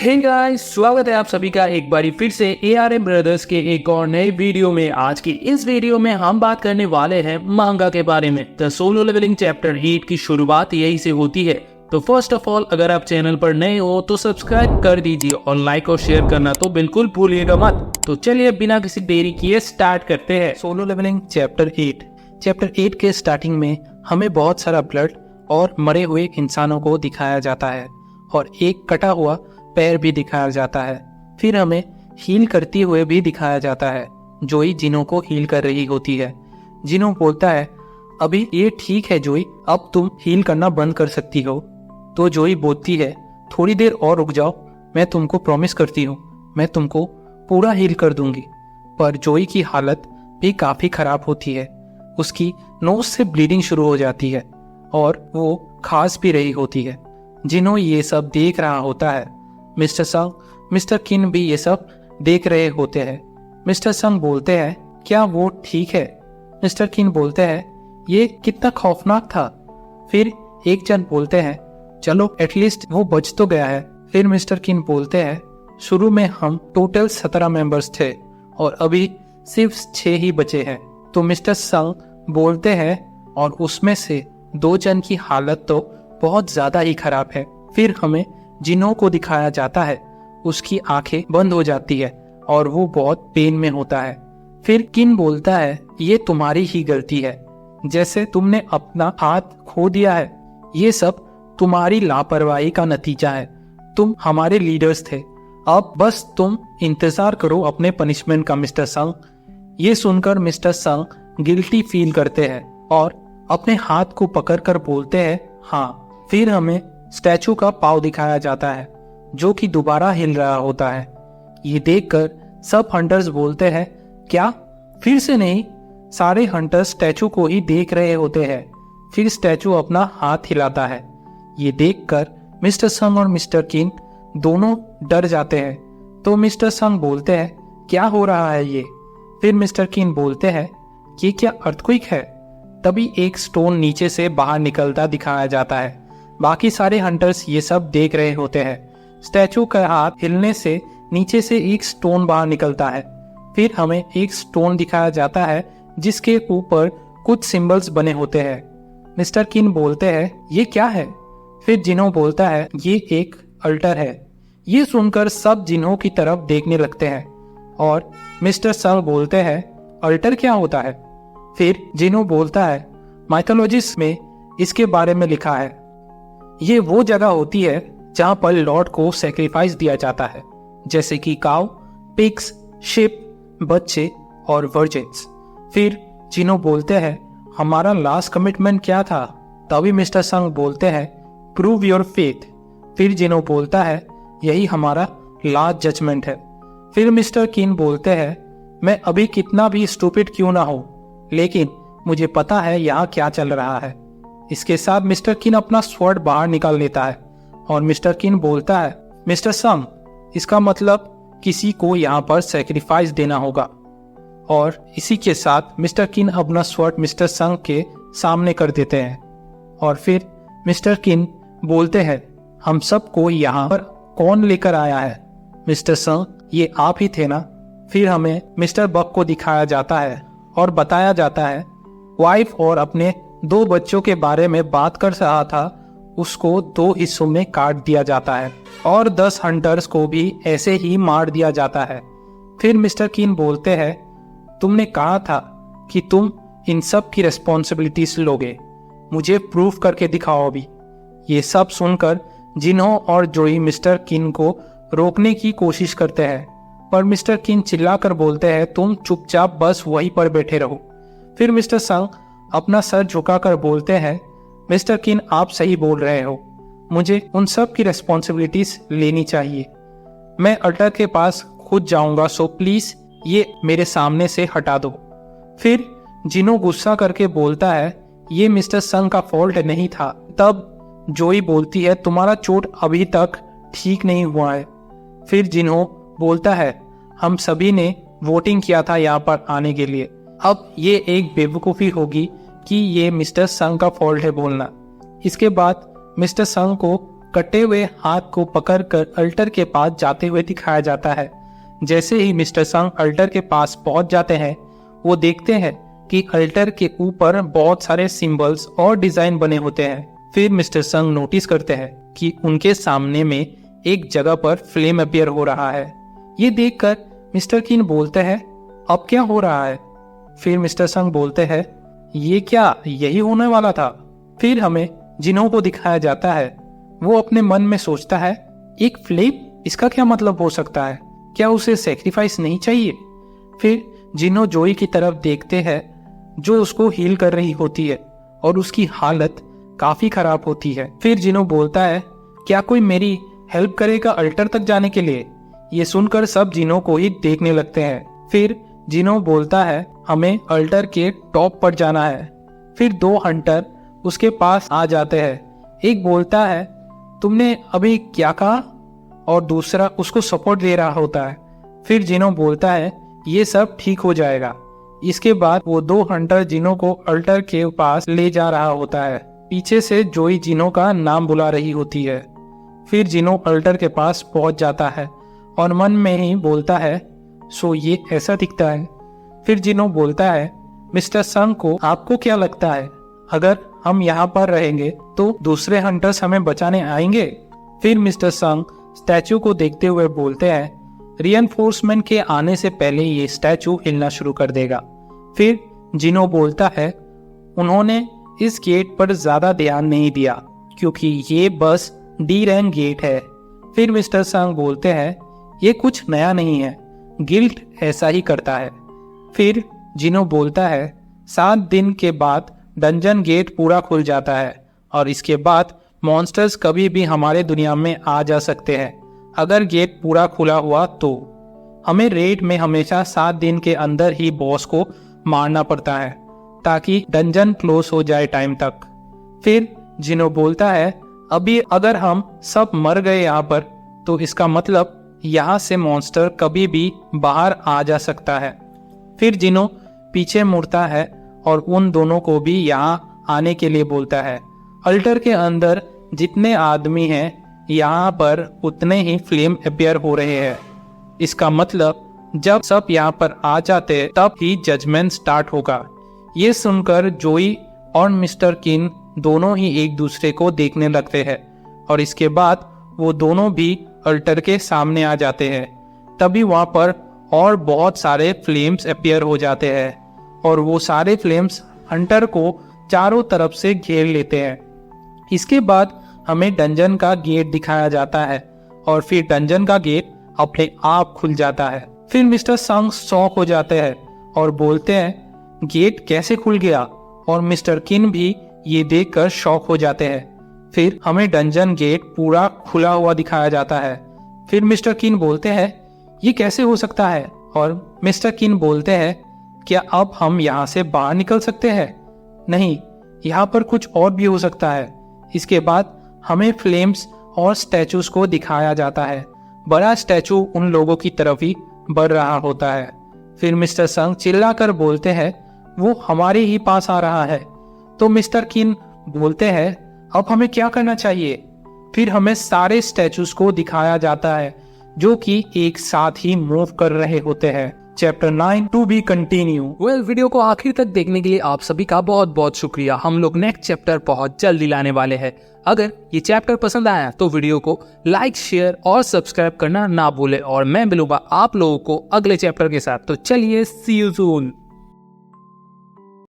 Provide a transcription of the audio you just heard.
Hey guys, स्वागत है आप सभी का एक बारी फिर से ARM ब्रदर्स के एक और नए वीडियो में। आज की इस वीडियो में हम बात करने वाले हैं मांगा के बारे में। द सोलो लेवलिंग चैप्टर 8 की शुरुआत यही से होती है। तो फर्स्ट ऑफ ऑल, अगर आप चैनल पर नए हो तो सब्सक्राइब कर दीजिए और लाइक और शेयर करना तो बिल्कुल भूलिएगा मत। तो चलिए बिना किसी देरी किए स्टार्ट करते हैं। सोलो लेवलिंग चैप्टर 8 के स्टार्टिंग में हमें बहुत सारा ब्लड और मरे हुए इंसानों को दिखाया जाता है और एक कटा हुआ पैर भी दिखाया जाता है। फिर हमें हील करते हुए भी दिखाया जाता है। जोई जिनो को हील कर रही होती है। जिनो बोलता है, अभी ये ठीक है जोई, अब तुम हील करना बंद कर सकती हो। तो जोई बोलती है, थोड़ी देर और रुक जाओ, मैं तुमको प्रॉमिस करती हूँ, मैं तुमको पूरा हील कर दूंगी। पर जोई की हालत भी काफी खराब होती है। उसकी नोज से ब्लीडिंग शुरू हो जाती है और वो खांस भी रही होती है। जिनो ये सब देख रहा होता है। मिस्टर संग, मिस्टर किन भी ये सब देख रहे होते हैं। मिस्टर संग बोलते हैं, क्या वो ठीक है? मिस्टर किन बोलते हैं, ये कितना खौफनाक था। फिर एक जन बोलते हैं, चलो एटलीस्ट वो बच तो गया है। फिर मिस्टर किन बोलते हैं, शुरू में हम टोटल 17 मेंबर्स थे और अभी सिर्फ 6 ही बचे हैं। तो मिस्टर संग बोलते हैं, और उसमें से 2 जन की हालत तो बहुत ज्यादा ही खराब है। फिर हमें जिनो को दिखाया जाता है। उसकी आंखें बंद हो जाती है और वो बहुत पेन में होता है। फिर किन बोलता है, ये तुम्हारी ही गलती है, जैसे तुमने अपना हाथ खो दिया है। ये सब तुम्हारी लापरवाही का नतीजा है। तुम हमारे लीडर्स थे, अब बस तुम इंतजार करो अपने पनिशमेंट का। मिस्टर संग ये सुनकर मिस्टर संग गिल्टी फील करते हैं और अपने हाथ को पकड़कर बोलते हैं, हाँ। फिर हमें स्टैचू का पाव दिखाया जाता है जो कि दोबारा हिल रहा होता है। ये देखकर सब हंटर्स बोलते हैं, क्या फिर से नहीं? सारे हंटर्स स्टैचू को ही देख रहे होते हैं। फिर स्टैचू अपना हाथ हिलाता है। ये देखकर मिस्टर संग और मिस्टर किन दोनों डर जाते हैं। तो मिस्टर संग बोलते हैं, क्या हो रहा है ये? फिर मिस्टर किन बोलते हैं, ये क्या अर्थक्वेक है? तभी एक स्टोन नीचे से बाहर निकलता दिखाया जाता है। बाकी सारे हंटर्स ये सब देख रहे होते हैं। स्टैचू का हाथ हिलने से नीचे से एक स्टोन बाहर निकलता है। फिर हमें एक स्टोन दिखाया जाता है जिसके ऊपर कुछ सिंबल्स बने होते हैं। मिस्टर किन बोलते हैं, ये क्या है? फिर जिनो बोलता है, ये एक अल्टर है। ये सुनकर सब जिनो की तरफ देखने लगते हैं और मिस्टर संग बोलते हैं, अल्टर क्या होता है? फिर जिनो बोलता है, माइथोलॉजिस्ट में इसके बारे में लिखा है, ये वो जगह होती है जहां पर लॉर्ड को सैक्रिफाइस दिया जाता है, जैसे कि काउ, पिग्स, शिप, बच्चे और वर्जिन्स। फिर जिनो बोलते हैं, हमारा लास्ट कमिटमेंट क्या था? तभी मिस्टर संग बोलते हैं, प्रूव योर फेथ। फिर जिनो बोलता है, यही हमारा लास्ट जजमेंट है। फिर मिस्टर किन बोलते हैं, मैं अभी कितना भी स्टूपिड क्यों ना हो, लेकिन मुझे पता है यहाँ क्या चल रहा है। इसके साथ मिस्टर किन अपना स्वॉर्ड बाहर निकाल लेता है और मिस्टर किन बोलता है, मिस्टर संग, इसका मतलब किसी को यहाँ पर सैक्रिफाइस देना होगा। और इसी के साथ मिस्टर किन अपना स्वॉर्ड मिस्टर संग के सामने कर देते हैं। और फिर मिस्टर किन बोलते हैं, हम सबको यहाँ पर कौन लेकर आया है? मिस्टर संग, ये आप ही थे ना? फिर हमें मिस्टर बक को दिखाया जाता है और बताया जाता है, वाइफ और अपने 2 बच्चों के बारे में बात कर रहा था, उसको 2 हिस्सों में काट दिया जाता है और 10 हंटर्स को भी ऐसे ही मार दिया जाता है। फिर मिस्टर किन बोलते हैं, तुमने कहा था कि तुम इन सब की रिस्पॉन्सिबिलिटीज लोगे, मुझे प्रूफ करके दिखाओ अभी। ये सब सुनकर जिनो और जोई मिस्टर किन को रोकने की कोशिश करते हैं, पर मिस्टर किन चिल्लाकर बोलते हैं, तुम चुपचाप बस वहीं पर बैठे रहो। फिर मिस्टर संग अपना सर झुकाकर बोलते हैं, मिस्टर किन, आप सही बोल रहे हो, मुझे उन सब की रिस्पॉन्सिबिलिटीज लेनी चाहिए। मैं अल्टर के पास खुद जाऊंगा, सो प्लीज ये मेरे सामने से हटा दो। फिर जिनो गुस्सा करके बोलता है, ये मिस्टर संग का फॉल्ट नहीं था। तब जोई बोलती है, तुम्हारा चोट अभी तक ठीक नहीं हुआ है। फिर जिनो बोलता है, हम सभी ने वोटिंग किया था यहाँ पर आने के लिए, अब ये एक बेवकूफ़ी होगी कि ये मिस्टर संग का फॉल्ट है बोलना। इसके बाद मिस्टर संग को कटे हुए हाथ को पकड़कर अल्टर के पास जाते हुए दिखाया जाता है। जैसे ही मिस्टर संग अल्टर के पास पहुंच जाते हैं, वो देखते हैं कि अल्टर के ऊपर बहुत सारे सिंबल्स और डिजाइन बने होते हैं। फिर मिस्टर संग नोटिस करते हैं कि उनके सामने में एक जगह पर फ्लेम अपीयर हो रहा है। ये देखकर मिस्टर किन बोलते हैं, अब क्या हो रहा है? फिर मिस्टर संग बोलते हैं, ये क्या यही होने वाला था? फिर हमें जिन्हों को दिखाया जाता है। वो अपने मन में सोचता है, एक फ्लेम, इसका क्या मतलब हो सकता है? क्या उसे सेक्रीफाइस नहीं चाहिए? फिर जिन्हों जोई की तरफ देखते हैं जो उसको हील कर रही होती है और उसकी हालत काफी खराब होती है। फिर जिन्हों बोलता है, क्या कोई मेरी हेल्प करेगा अल्टर तक जाने के लिए? ये सुनकर सब जिन्हों को ही देखने लगते हैं। फिर जिन्हों बोलता है, हमें अल्टर के टॉप पर जाना है। फिर 2 हंटर उसके पास आ जाते हैं। एक बोलता है, तुमने अभी क्या कहा? और दूसरा उसको सपोर्ट दे रहा होता है। फिर जिन्हों बोलता है, ये सब ठीक हो जाएगा। इसके बाद वो 2 हंटर जिन्हों को अल्टर के पास ले जा रहा होता है। पीछे से जोई जिन्हों का नाम बुला रही होती है। फिर जिन्हों अल्टर के पास पहुंच जाता है और मन में ही बोलता है, सो ये ऐसा दिखता है। फिर जिन्हों बोलता है, मिस्टर संग को आपको क्या लगता है, अगर हम यहाँ पर रहेंगे तो दूसरे हंटर्स हमें बचाने आएंगे? फिर मिस्टर संग स्टैचू को देखते हुए बोलते हैं, रिइंफोर्समेंट के आने से पहले ये स्टैचू हिलना शुरू कर देगा। फिर जिन्हों बोलता है, उन्होंने इस गेट पर ज्यादा ध्यान नहीं दिया क्योंकि ये बस डी रैंक गेट है। फिर मिस्टर संग बोलते हैं, ये कुछ नया नहीं है, गिल्ड ऐसा ही करता है। फिर जिन्हों बोलता है, 7 दिन के बाद डंजन गेट पूरा खुल जाता है और इसके बाद मॉन्स्टर्स कभी भी हमारे दुनिया में आ जा सकते हैं। अगर गेट पूरा खुला हुआ तो हमें रेड में हमेशा 7 दिन के अंदर ही बॉस को मारना पड़ता है ताकि डंजन क्लोज हो जाए टाइम तक। फिर जिन्हों बोलता है, अभी अगर हम सब मर गए यहाँ पर तो इसका मतलब यहाँ से मॉन्स्टर कभी भी बाहर आ जा सकता है। फिर जिन्हों पीछे मुड़ता है और उन दोनों को भी यहाँ आने के लिए बोलता है। अल्टर के अंदर जितने आदमी हैं यहाँ पर उतने ही फ्लेम अपीयर हो रहे हैं। इसका मतलब जब सब यहाँ पर आ जाते तब ही जजमेंट स्टार्ट होगा। ये सुनकर जोई और मिस्टर किन दोनों ही एक दूसरे को देखने लगते हैं और इसके बाद वो दोनों भी अल्टर के सामने आ जाते हैं। तभी वहाँ पर और बहुत सारे फ्लेम्स अपीयर हो जाते हैं और वो सारे फ्लेम्स हंटर को चारों तरफ से घेर लेते हैं। इसके बाद हमें डंजन का गेट दिखाया जाता है और फिर डंजन का गेट अपने आप खुल जाता है। फिर मिस्टर संग शॉक हो जाते हैं और बोलते हैं, गेट कैसे खुल गया? और मिस्टर किन भी ये देखकर शॉक हो जाते हैं। फिर हमें डंजन गेट पूरा खुला हुआ दिखाया जाता है। फिर मिस्टर किन बोलते हैं, ये कैसे हो सकता है? और मिस्टर किन बोलते हैं, क्या अब हम यहाँ से बाहर निकल सकते हैं? नहीं, यहाँ पर कुछ और भी हो सकता है। इसके बाद हमें फ्लेम्स और स्टैचूज को दिखाया जाता है। बड़ा स्टैचू उन लोगों की तरफ ही बढ़ रहा होता है। फिर मिस्टर संग चिल्लाकर बोलते हैं, वो हमारे ही पास आ रहा है। तो मिस्टर किन बोलते हैं, अब हमें क्या करना चाहिए? फिर हमें सारे स्टैचूज को दिखाया जाता है जो कि एक साथ ही मूव कर रहे होते हैं। Chapter 9 to be continue. Video को आखिर तक देखने के लिए आप सभी का बहुत बहुत शुक्रिया। हम लोग नेक्स्ट चैप्टर बहुत जल्दी लाने वाले हैं। अगर ये चैप्टर पसंद आया तो वीडियो को लाइक, शेयर और सब्सक्राइब करना ना भूले और मैं मिलूंगा आप लोगों को अगले चैप्टर के साथ। तो चलिए, सी यू सून।